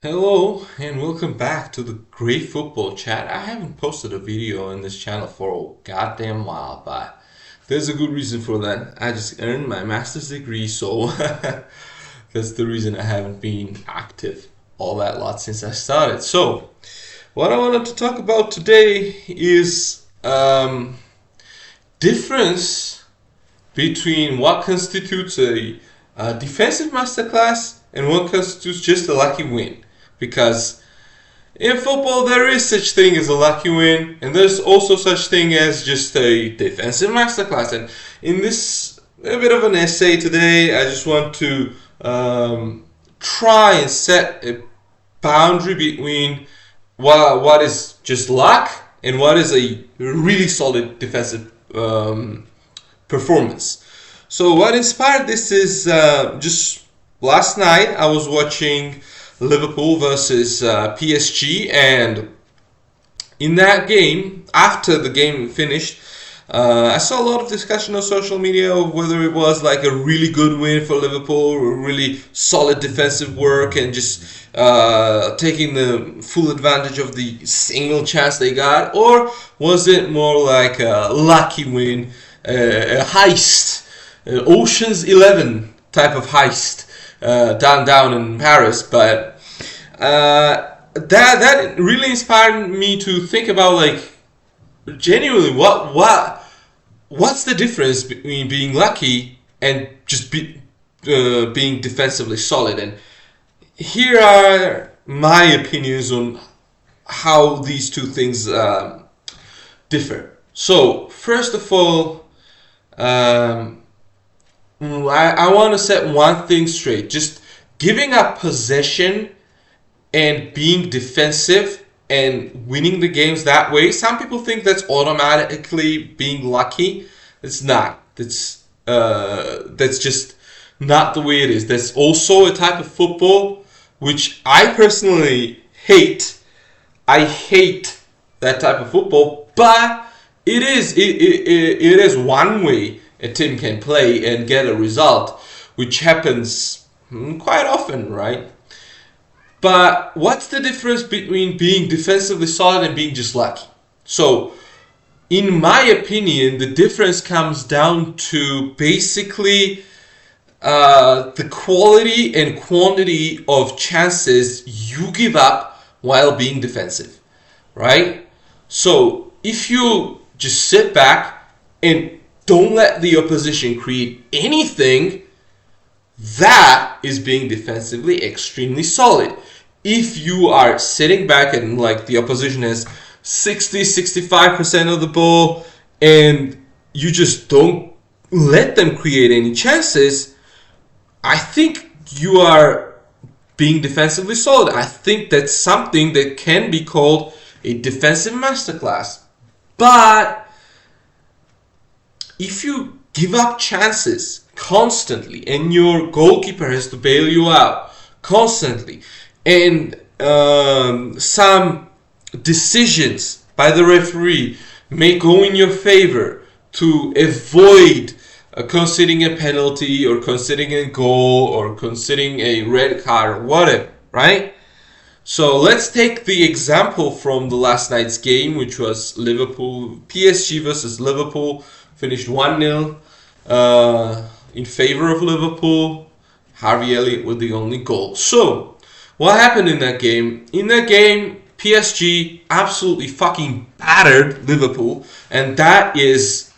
Hello and welcome back to the Great Football Chat. I haven't posted a video on this channel for a goddamn while, but there's a good reason for that. I just earned my master's degree, so that's the reason I haven't been active all that lot since I started. So, what I wanted to talk about today is difference between what constitutes a defensive masterclass and what constitutes just a lucky win. Because in football, there is such thing as a lucky win, and there's also such thing as just a defensive masterclass. And in this a bit of an essay today, I just want to try and set a boundary between what is just luck and what is a really solid defensive performance. So what inspired this is just last night I was watching Liverpool versus PSG, and in that game, after the game finished, I saw a lot of discussion on social media of whether it was like a really good win for Liverpool, or really solid defensive work, and just taking the full advantage of the single chance they got, or was it more like a lucky win, a heist, Ocean's 11 type of heist down in Paris. But that really inspired me to think about, like, genuinely what's the difference between being lucky and just being defensively solid. And here are my opinions on how these two things differ. So first of all, I want to set one thing straight. Just giving up possession and being defensive and winning the games that way, some people think that's automatically being lucky. It's not. That's just not the way it is. That's also a type of football which I personally hate. I hate that type of football, but it is one way a team can play and get a result, which happens quite often, right? But what's the difference between being defensively solid and being just lucky? So, in my opinion, the difference comes down to basically the quality and quantity of chances you give up while being defensive, right? So, if you just sit back and don't let the opposition create anything, that is being defensively extremely solid. If you are sitting back and, like, the opposition has 60-65% of the ball and you just don't let them create any chances, I think you are being defensively solid. I think that's something that can be called a defensive masterclass. But if you give up chances constantly and your goalkeeper has to bail you out constantly, and some decisions by the referee may go in your favor to avoid conceding a penalty or conceding a goal or conceding a red card or whatever, right? So let's take the example from the last night's game, which was PSG versus Liverpool. Finished 1-0 in favor of Liverpool. Harvey Elliott with the only goal. So, what happened in that game? In that game, PSG absolutely fucking battered Liverpool, and that's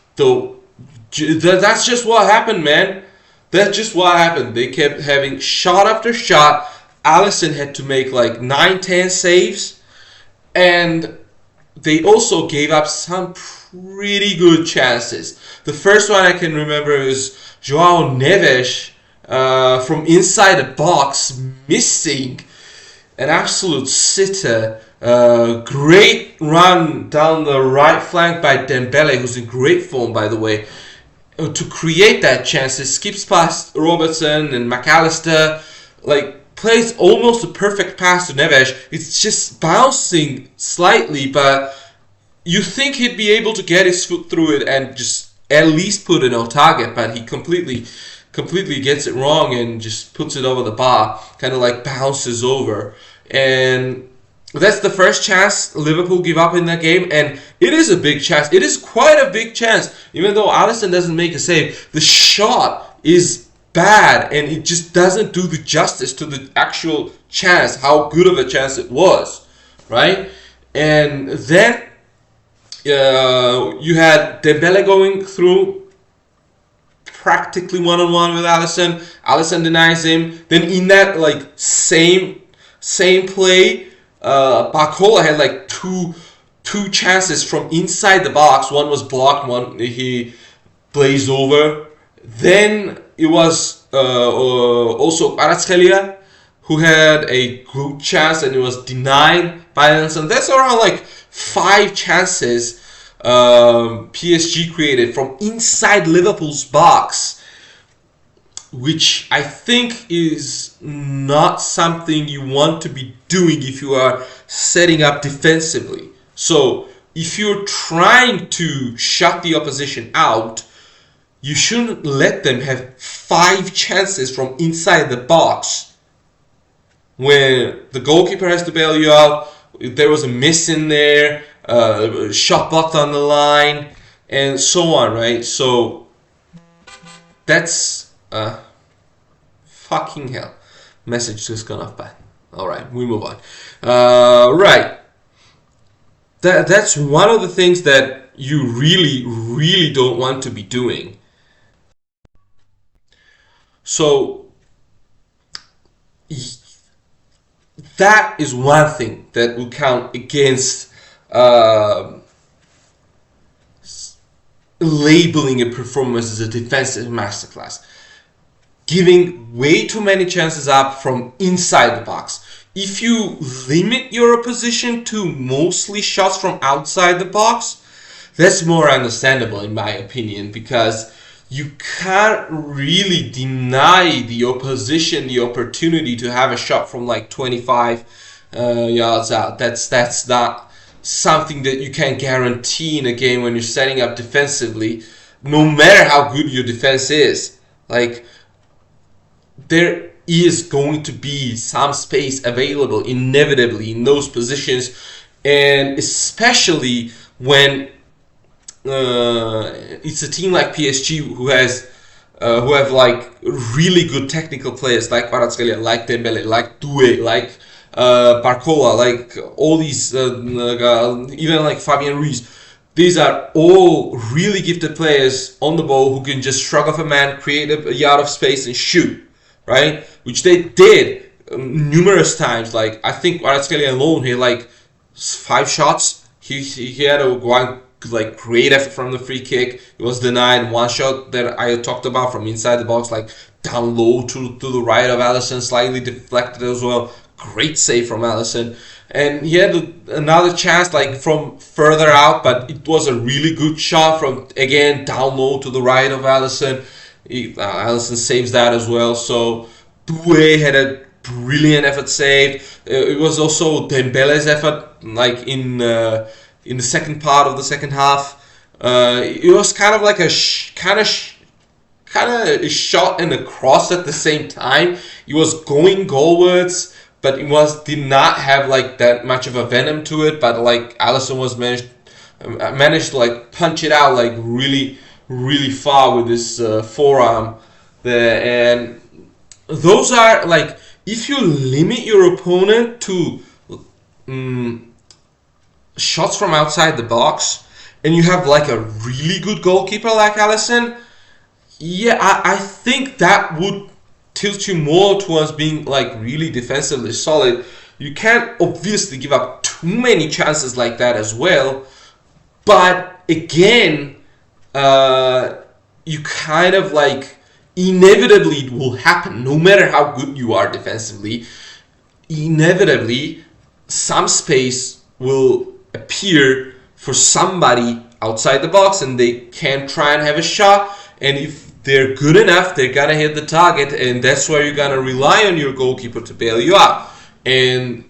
just what happened, man. That's just what happened. They kept having shot after shot. Alisson had to make like 9-10 saves, and they also gave up some pretty good chances. The first one I can remember is João Neves from inside the box missing an absolute sitter. Great run down the right flank by Dembele, who's in great form, by the way, to create that chance. It skips past Robertson and McAllister, like, plays almost a perfect pass to Neves. It's just bouncing slightly, but you think he'd be able to get his foot through it and just at least put it on target, but he completely gets it wrong and just puts it over the bar, kind of like bounces over. And that's the first chance Liverpool give up in that game, and it is a big chance. It is quite a big chance. Even though Alisson doesn't make a save, the shot is bad, and it just doesn't do the justice to the actual chance, how good of a chance it was, right? And then you had Dembele going through practically one-on-one with Alisson. Alisson denies him. Then in that like same play, Barcola had like two chances from inside the box. One was blocked, one he blazed over. Then it was also Kvaratskhelia who had a good chance and it was denied by Alisson. That's around like 5 chances PSG created from inside Liverpool's box, which I think is not something you want to be doing if you are setting up defensively. So if you're trying to shut the opposition out, you shouldn't let them have 5 chances from inside the box when the goalkeeper has to bail you out. There was a miss in there, shot blocked on the line, and so on, right? So that's fucking hell. Message just gone off, but alright, we move on. Right. That's one of the things that you really don't want to be doing. So that is one thing that will count against labeling a performance as a defensive masterclass. Giving way too many chances up from inside the box. If you limit your opposition to mostly shots from outside the box, that's more understandable in my opinion, because you can't really deny the opposition the opportunity to have a shot from like 25 yards out. That's not something that you can guarantee in a game when you're setting up defensively, no matter how good your defense is. Like, there is going to be some space available inevitably in those positions, and especially when it's a team like PSG who have like really good technical players like Kvaratskhelia, like Dembele, like Doué, like Barcola, like all these, even like Fabian Ruiz. These are all really gifted players on the ball who can just shrug off a man, create a yard of space and shoot, right? Which they did numerous times. Like, I think Kvaratskhelia alone, he had like 5 shots. He had a one like great effort from the free kick. It was denied. One shot that I talked about from inside the box, like down low to the right of Alisson, slightly deflected as well. Great save from Alisson. And he had another chance like from further out, but it was a really good shot from, again, down low to the right of Alisson. Alisson saves that as well. So Doué had a brilliant effort saved. It was also Dembele's effort, like in the second part of the second half. It was kind of like a kind of a shot and a cross at the same time. It was going goalwards, but it did not have like that much of a venom to it. But like Alisson was managed to like punch it out like really far with his forearm there. And those are like, if you limit your opponent to shots from outside the box, and you have like a really good goalkeeper like Alisson, yeah, I think that would tilt you more towards being like really defensively solid. You can't obviously give up too many chances like that as well, but again, you kind of like, inevitably it will happen, no matter how good you are defensively. Inevitably, some space will appear for somebody outside the box, and they can try and have a shot, and if they're good enough, they're gonna hit the target, and that's where you're gonna rely on your goalkeeper to bail you out. And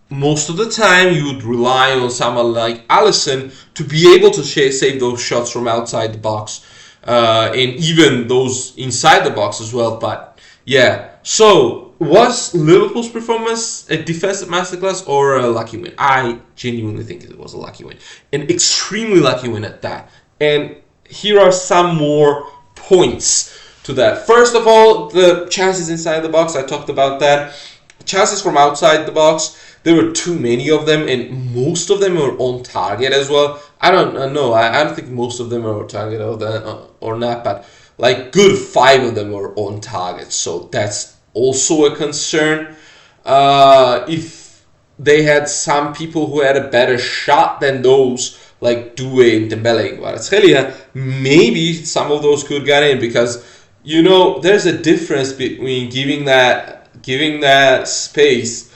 most of the time you would rely on someone like Alisson to be able to save those shots from outside the box, and even those inside the box as well. But yeah, so Was Liverpool's performance a defensive masterclass or a lucky win? I genuinely think it was a lucky win. An extremely lucky win at that. And here are some more points to that. First of all, the chances inside the box, I talked about that. Chances from outside the box, there were too many of them, and most of them were on target as well. I don't know. I don't think most of them were on target or not, but like good 5 of them were on target. So that's also a concern. If they had some people who had a better shot than those, like Doué and Dembele and Kvaratskhelia, maybe some of those could get in, because there's a difference between giving that space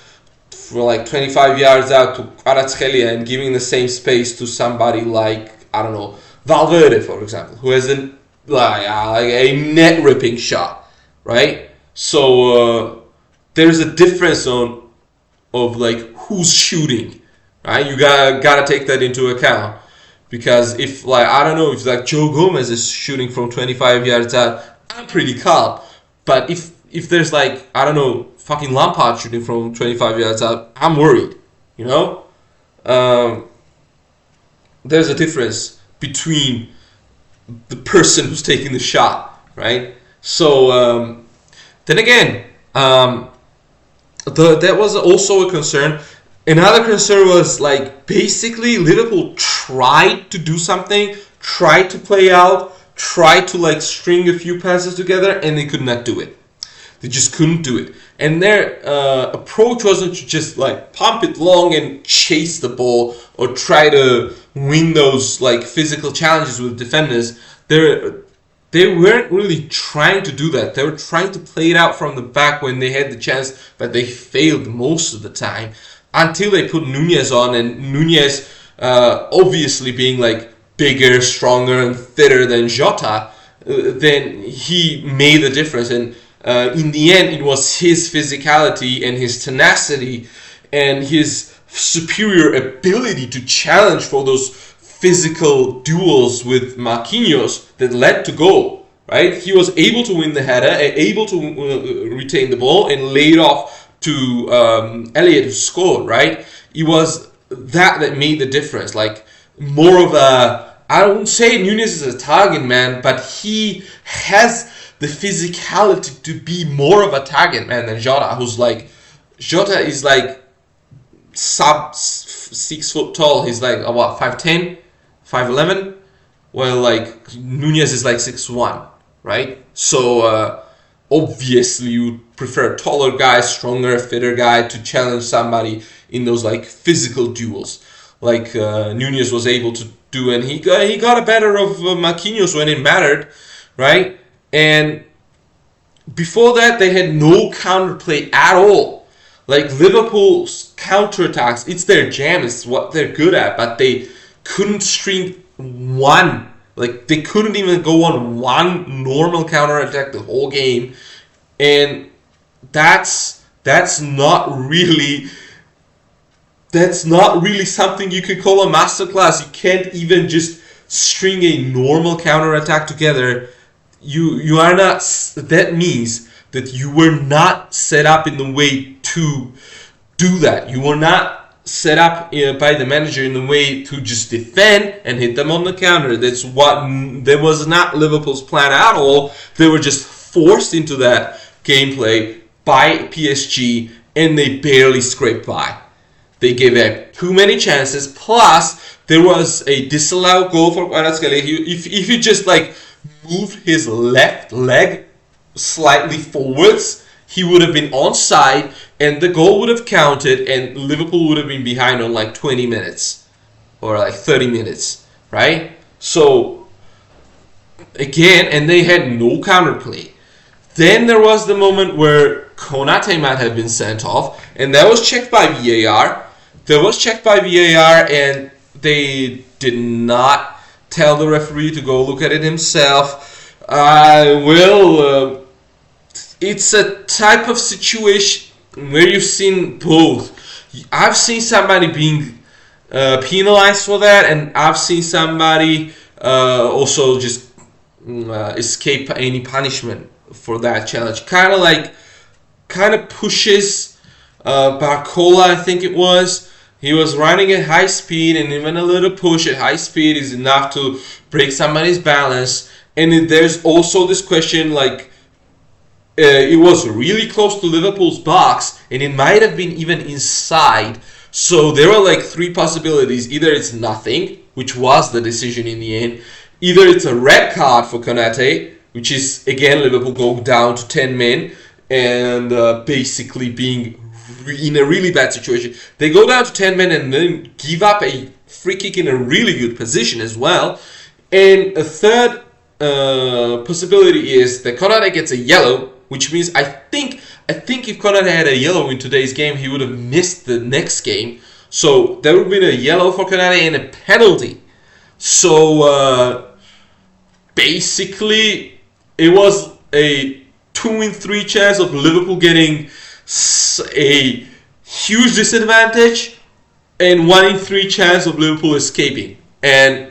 for like 25 yards out to Kvaratskhelia and giving the same space to somebody like, I don't know, Valverde, for example, who has a net ripping shot, right? So there's a difference of like who's shooting, right? You gotta take that into account, because if like if like Joe Gomez is shooting from 25 yards out, I'm pretty calm. But if there's like fucking Lampard shooting from 25 yards out, I'm worried. There's a difference between the person who's taking the shot, right? So then again, that was also a concern. Another concern was like basically Liverpool tried to do something, tried to play out, tried to like string a few passes together, and they could not do it. They just couldn't do it. And their approach wasn't to just like pump it long and chase the ball or try to win those like physical challenges with defenders. They weren't really trying to do that. They were trying to play it out from the back when they had the chance, but they failed most of the time until they put Nunez on. And Nunez, obviously being like bigger, stronger, and fitter than Jota, then he made the difference. And in the end, it was his physicality and his tenacity and his superior ability to challenge for those physical duels with Marquinhos that led to goal, right? He was able to win the header, able to retain the ball, and laid off to Elliott, who scored, right? It was that made the difference. Like, more of a, I don't say Nunez is a target man, but he has the physicality to be more of a target man than Jota, Jota is like sub 6 foot tall. He's like, 5'10", 5'11", well, like Nunez is like 6'1", right? So obviously you prefer a taller guy, stronger, fitter guy to challenge somebody in those like physical duels, like Nunez was able to do, and he got a better of Marquinhos when it mattered, right? And before that, they had no counterplay at all. Like Liverpool's counterattacks, it's their jam, it's what they're good at, but they couldn't string one. Like, they couldn't even go on one normal counterattack the whole game. And that's not really something you could call a masterclass. You can't even just string a normal counterattack together. You are not. That means that you were not set up in the way to do that. You were not set up by the manager in the way to just defend and hit them on the counter. That was not Liverpool's plan at all. They were just forced into that gameplay by PSG, and they barely scraped by. They gave up too many chances. Plus, there was a disallowed goal for Kvaratskhelia. If he just like moved his left leg slightly forwards, he would have been onside, and the goal would have counted, and Liverpool would have been behind on like 20 minutes or like 30 minutes, right? So again, and they had no counterplay. Then there was the moment where Konate might have been sent off, and that was checked by VAR. And they did not tell the referee to go look at it himself. It's a type of situation where you've seen both. I've seen somebody being penalized for that, and I've seen somebody also just escape any punishment for that challenge. Kind of like kind of pushes Barcola, I think it was. He was running at high speed, and even a little push at high speed is enough to break somebody's balance. And there's also this question, like, it was really close to Liverpool's box, and it might have been even inside. So there were like three possibilities. Either it's nothing, which was the decision in the end. Either it's a red card for Konate, which is, again, Liverpool go down to 10 men and basically being in a really bad situation. They go down to 10 men and then give up a free kick in a really good position as well. And a third possibility is that Konate gets a yellow, which means I think if Konate had a yellow in today's game, he would have missed the next game. So there would have been a yellow for Konate and a penalty. So basically, it was a 2 in 3 chance of Liverpool getting a huge disadvantage and 1 in 3 chance of Liverpool escaping. And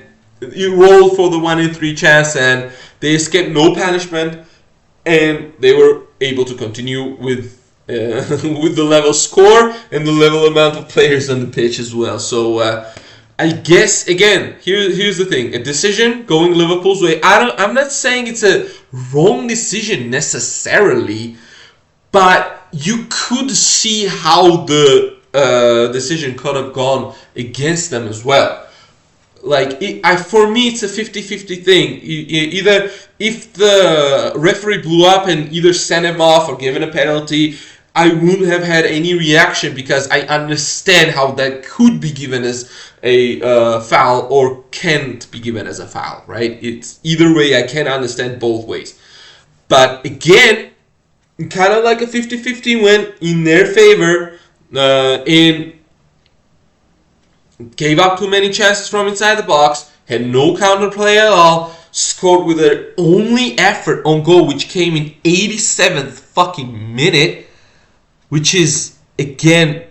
you roll for the 1 in 3 chance, and they escaped no punishment, and they were able to continue with with the level score and the level amount of players on the pitch as well. So I guess, again, here's the thing: a decision going Liverpool's way. I'm not saying it's a wrong decision necessarily, but you could see how the decision could have gone against them as well. Like, for me, it's a 50-50 thing. Either if the referee blew up and either sent him off or given a penalty, I wouldn't have had any reaction because I understand how that could be given as a foul or can't be given as a foul, right? It's either way, I can understand both ways. But again, kind of like a 50-50 went in their favor, and gave up too many chances from inside the box, had no counterplay at all, scored with their only effort on goal, which came in 87th fucking minute, which is, again,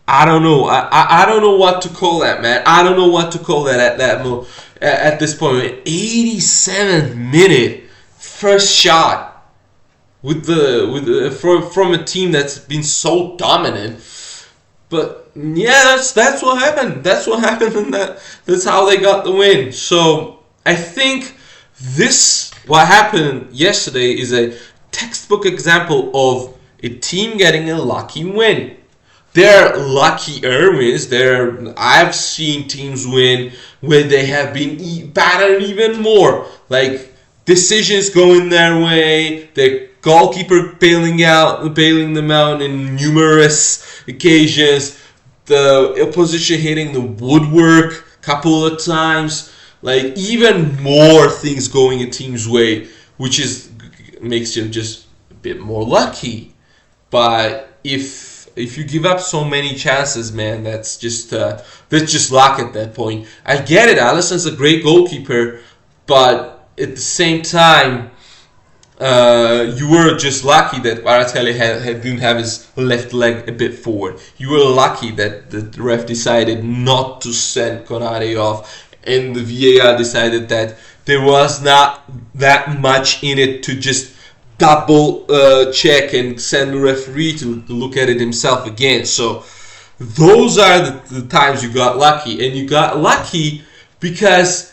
I don't know. I don't know what to call that, man. I don't know what to call that at this point. 87th minute, first shot from a team that's been so dominant. But yeah, that's what happened. That's what happened, and that's how they got the win. So I think what happened yesterday is a textbook example of a team getting a lucky win. There are luckier wins. I've seen teams win where they have been battered even more, like decisions going their way, their goalkeeper bailing them out in numerous occasions, the opposition hitting the woodwork a couple of times, like even more things going a team's way, which makes you just a bit more lucky. But if you give up so many chances, man, that's just luck at that point. I get it. Alisson's a great goalkeeper, but at the same time, you were just lucky that Kvaratskhelia didn't have his left leg a bit forward. You were lucky that the ref decided not to send Konate off, and the VAR decided that there was not that much in it to just double check and send the referee to look at it himself again. So those are the times you got lucky, and you got lucky because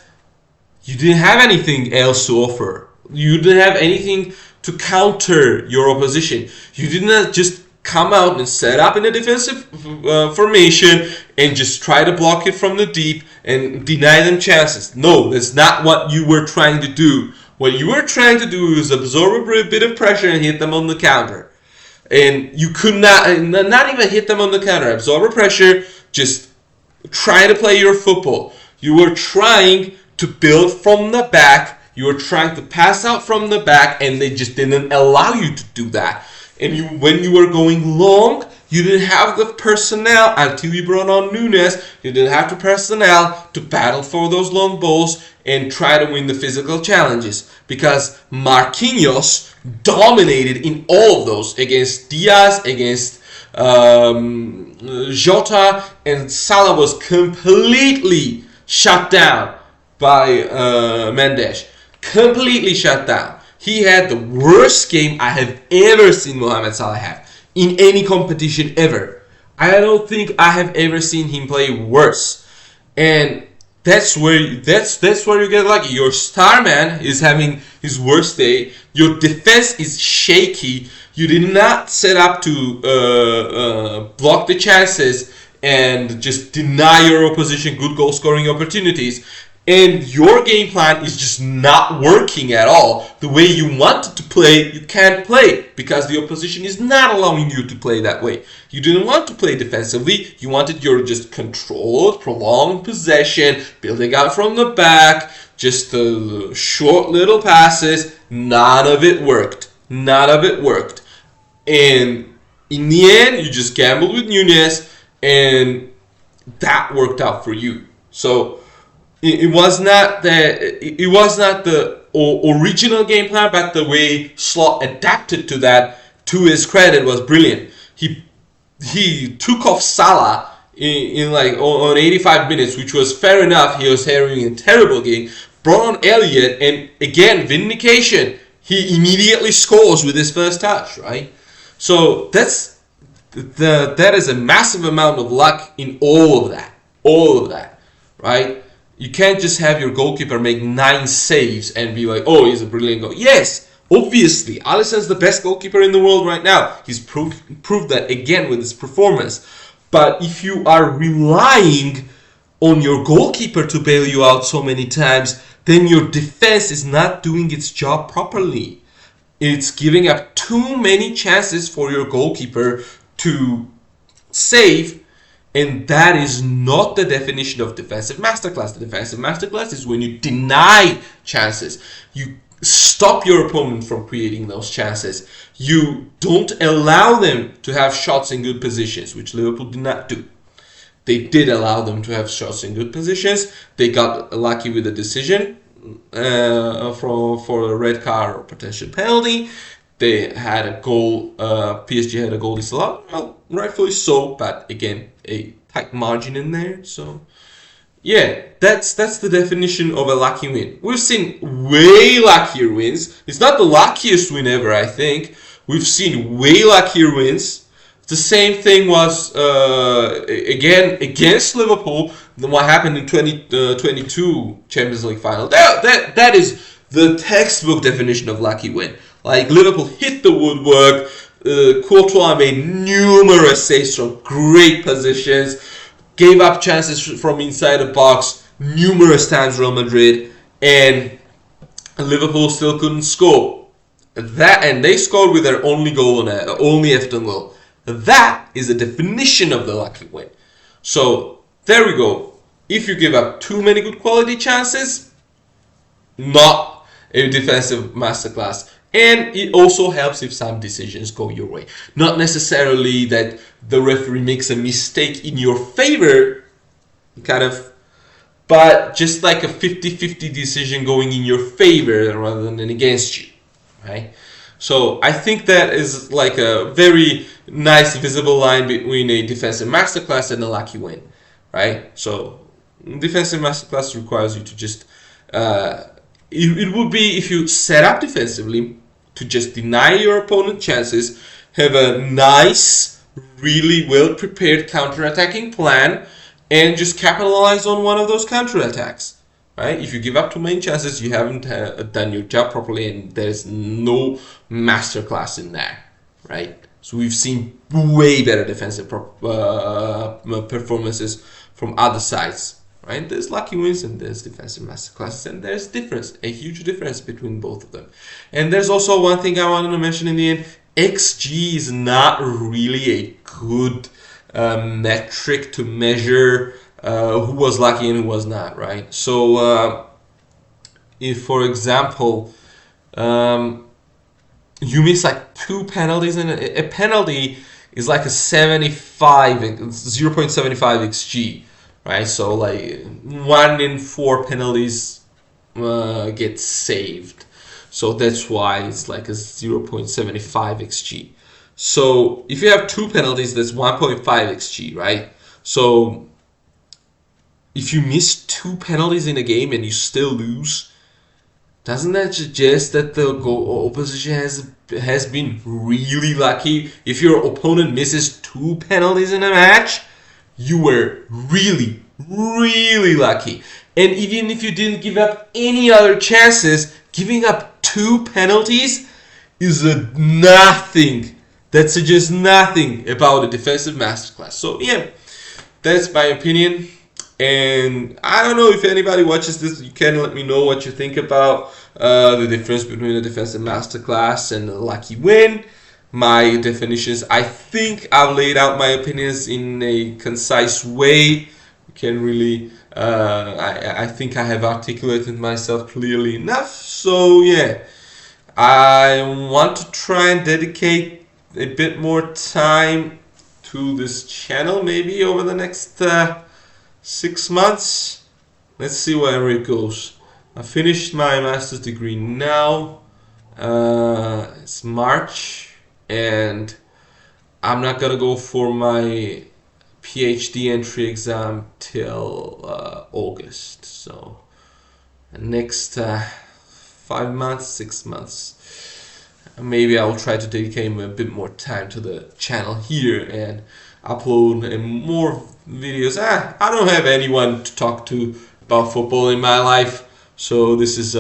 you didn't have anything else to offer. You didn't have anything to counter your opposition. You didn't just come out and set up in a defensive formation and just try to block it from the deep and deny them chances. No, that's not what you were trying to do. What you were trying to do is absorb a bit of pressure and hit them on the counter. And you could not even hit them on the counter. Absorb pressure, just try to play your football. You were trying to build from the back. You were trying to pass out from the back, and they just didn't allow you to do that. And when you were going long, you didn't have the personnel until you brought on Nunes. You didn't have the personnel to battle for those long balls and try to win the physical challenges, because Marquinhos dominated in all of those against Diaz, against Jota, and Salah was completely shut down by Mendes. Completely shut down. He had the worst game I have ever seen Mohamed Salah have. in any competition ever. I don't think I have ever seen him play worse. And that's where you get lucky. Your star man is having his worst day. Your defense is shaky. You did not set up to block the chances and just deny your opposition good goal scoring opportunities. And your game plan is just not working at all. The way you wanted to play, you can't play because the opposition is not allowing you to play that way. You didn't want to play defensively. You wanted your just controlled, prolonged possession, building out from the back, just short little passes. None of it worked. None of it worked. And in the end, you just gambled with Nunez, and that worked out for you. So it was not the original game plan, but the way Slot adapted to that, to his credit, was brilliant. He took off Salah in like on 85 minutes, which was fair enough. He was having a terrible game. Brought on Elliott, and again, vindication. He immediately scores with his first touch, right? So that is a massive amount of luck in all of that, right? You can't just have your goalkeeper make 9 saves and be like, oh, he's a brilliant goal. Yes, obviously, Alisson's the best goalkeeper in the world right now. He's proved that again with his performance. But if you are relying on your goalkeeper to bail you out so many times, then your defense is not doing its job properly. It's giving up too many chances for your goalkeeper to save. And that is not the definition of defensive masterclass. The defensive masterclass is when you deny chances. You stop your opponent from creating those chances. You don't allow them to have shots in good positions, which Liverpool did not do. They did allow them to have shots in good positions. They got lucky with a decision for a red card or potential penalty. They had a goal. PSG had a goal disallowed. Well, rightfully so, but again, a tight margin in there. So, yeah, that's the definition of a lucky win. We've seen way luckier wins. It's not the luckiest win ever, I think. We've seen way luckier wins. The same thing was again against Liverpool. What happened in 2022 Champions League final. That is the textbook definition of lucky win. Like, Liverpool hit the woodwork. Courtois made numerous saves from great positions. Gave up chances from inside the box numerous times, Real Madrid. And Liverpool still couldn't score. And they scored with their only goal, only Everton goal. That is the definition of the lucky win. So, there we go. If you give up too many good quality chances, not a defensive masterclass. And it also helps if some decisions go your way. Not necessarily that the referee makes a mistake in your favor, but just like a 50-50 decision going in your favor rather than against you, right? So I think that is like a very nice visible line between a defensive masterclass and a lucky win, right? So defensive masterclass requires you to just... it would be if you set up defensively to just deny your opponent chances, have a nice, really well-prepared counter-attacking plan, and just capitalize on one of those counter-attacks, right? If you give up too many chances, you haven't done your job properly, and there's no masterclass in that, right? So we've seen way better defensive performances from other sides. Right? There's lucky wins and there's defensive masterclasses, and there's a huge difference between both of them. And there's also one thing I wanted to mention in the end. XG is not really a good metric to measure who was lucky and who was not, right? So if, for example, you miss like 2 penalties, and a penalty is like a 0.75 XG. Right, so like 1 in 4 penalties get saved. So that's why it's like a 0.75 XG. So if you have 2 penalties, that's 1.5 XG, right? So if you miss 2 penalties in a game and you still lose, doesn't that suggest that the opposition has has been really lucky. If your opponent misses 2 penalties in a match, you were really, really lucky. And even if you didn't give up any other chances, giving up 2 penalties is a nothing. That suggests nothing about a defensive masterclass. So yeah, that's my opinion. And I don't know if anybody watches this, you can let me know what you think about the difference between a defensive masterclass and a lucky win. My definitions, I think I've laid out my opinions in a concise way. You can really, I think I have articulated myself clearly enough. So yeah, I want to try and dedicate a bit more time to this channel, maybe over the next 6 months. Let's see where it goes. I finished my master's degree now. It's March, and I'm not gonna go for my PhD entry exam till August. So next 5 months, 6 months. Maybe I will try to dedicate a bit more time to the channel here and upload more videos. I don't have anyone to talk to about football in my life, so this is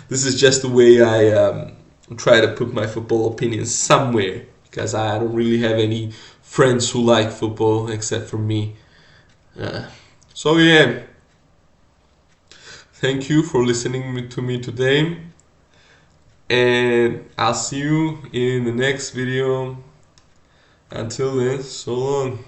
this is just the way I try to put my football opinions somewhere, because I don't really have any friends who like football except for me. So yeah, thank you for listening to me today, and I'll see you in the next video. Until then, so long.